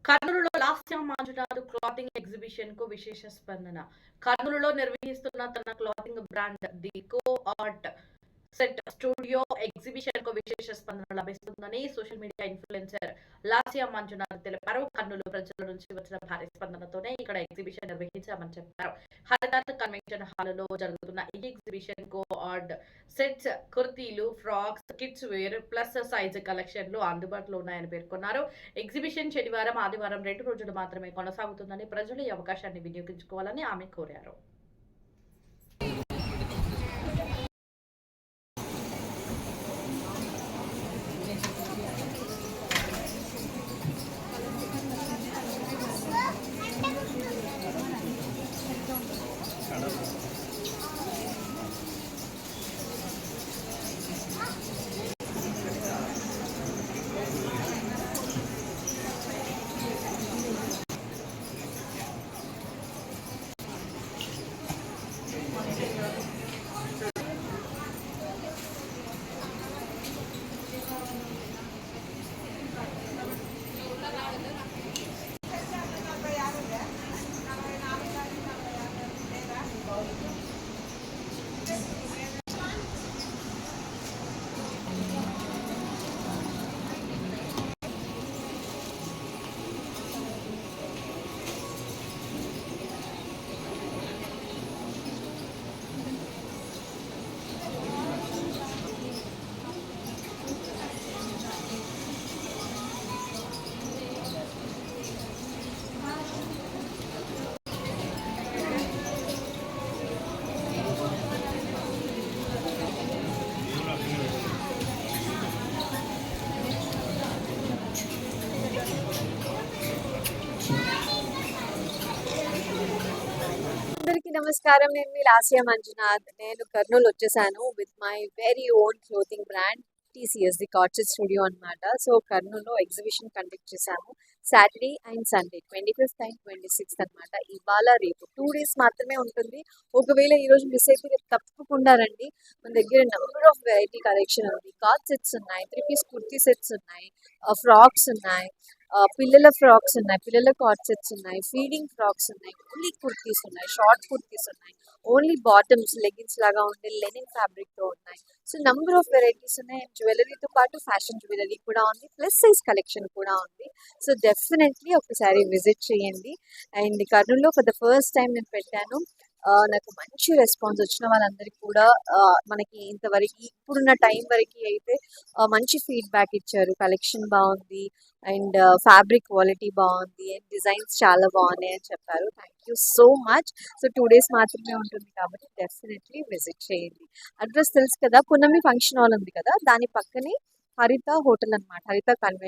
కర్నూలులో Lasya Manjunath clothing exhibition కు విశేష స్పందన. కర్నూలులో నిర్వహిస్తున్న తన clothing brand the co art set studio exhibition కు విశేష స్పందన లభిస్తుందని సోషల్ మీడియా ఇన్ఫ్లుయెన్సర్ లాసియా మంజునాథ్ తెలిపారు. కర్నూలు ప్రజల నుంచి వచ్చిన భారీ స్పందనతోనే ఇక్కడ ఎగ్జిబిషన్ నిర్వహించామని చెప్పారు. హరితార్థ్ కన్వెన్షన్ హాల్లో జరుగుతున్న ఈ ఎగ్జిబిషన్ కో ఆర్ట్ సెట్స్, కుర్తీలు, frocks, kids wear, plus size కలెక్షన్లు అందుబాటులో ఉన్నాయని పేర్కొన్నారు. ఎగ్జిబిషన్ శనివారం, ఆదివారం 2 రోజులు మాత్రమే కొనసాగుతుందని ప్రజలు ఈ అవకాశాన్ని వినియోగించుకోవాలని ఆమె కోరారు. అందరికీ నమస్కారం. నేను మీ లాసియా మంజునాథ్. నేను కర్నూలు వచ్చేసాను with my very own clothing brand TCS the crochet studio అనమాట. సో కర్నూలులో ఎగ్జిబిషన్ కండక్ట్ చేశాము Saturday and Sunday 25th and 26th అనమాట. ఇవాళ రేపు 2 days మాత్రమే ఉంటుంది. ఒకవేళ ఈరోజు మిస్ అయితే రేపు తప్పకుండా రండి. మన దగ్గర నెంబర్ ఆఫ్ వెరైటీ కలెక్షన్ ఉంది. కార్డ్ సెట్స్ ఉన్నాయి, 3-piece కుర్తీ సెట్స్ ఉన్నాయి, ఫ్రాక్స్ ఉన్నాయి, పిల్లల ఫ్రాక్స్ ఉన్నాయి, పిల్లల కార్డ్ సెట్స్ ఉన్నాయి, ఫీడింగ్ ఫ్రాక్స్ ఉన్నాయి, ఓన్లీ కుర్తీస్ ఉన్నాయి, షార్ట్ కుర్తీస్ ఉన్నాయి, ఓన్లీ బాటమ్స్ లెగిన్స్ లాగా ఉండే లెనిన్ ఫ్యాబ్రిక్తో ఉన్నాయి. సో నంబర్ ఆఫ్ వెరైటీస్ ఉన్నాయి. అండ్ జ్యువెలరీతో పాటు ఫ్యాషన్ జ్యువెలరీ కూడా ఉంది, ప్లస్ సైజ్ కలెక్షన్ కూడా ఉంది. సో డెఫినెట్లీ ఒకసారి విజిట్ చేయండి. అండ్ కర్నూలులో ఫర్ ద ఫస్ట్ టైం నేను పెట్టాను. నాకు మంచి రెస్పాన్స్ వచ్చిన వాళ్ళందరికీ కూడా మనకి ఇంతవరకు ఇప్పుడున్న టైం వరకు అయితే మంచి ఫీడ్బ్యాక్ ఇచ్చారు. కలెక్షన్ బాగుంది అండ్ ఫ్యాబ్రిక్ క్వాలిటీ బాగుంది అండ్ డిజైన్స్ చాలా బాగున్నాయి అని చెప్పారు. Thank you so much. So 2 days మాత్రమే ఉంటుంది కాబట్టి డెఫినెట్లీ విజిట్ చేయండి. అడ్రస్ తెలుసు కదా, పున్నమి ఫంక్షన్ హాల్ ఉంది కదా, దాని పక్కనే హరిత హోటల్ అనమాట, హరిత కన్వెన్షన్.